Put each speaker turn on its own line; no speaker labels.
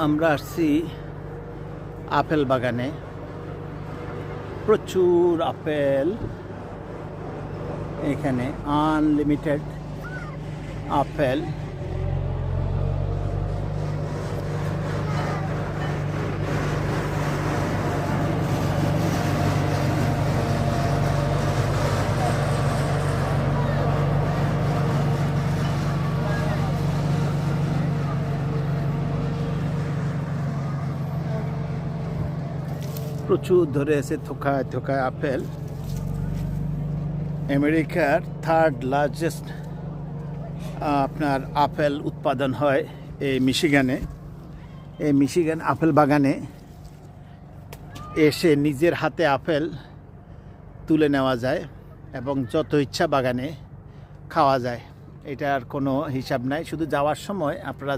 আমরা আসছি আপেল বাগানে। প্রচুর আপেল, এখানে আনলিমিটেড আপেল। প্রচুর ধরে আছে থোকায় থোকায় আপেল। আমেরিকার থার্ড লার্জেস্ট আপনার আপেল উৎপাদন হয় এই মিশিগানে। এই মিশিগান আপেল বাগানে এসে নিজের হাতে আপেল তুলে নেওয়া যায় এবং যত ইচ্ছা বাগানে খাওয়া যায়। এটার কোনো হিসাব নাই, শুধু যাওয়ার সময় আপনারা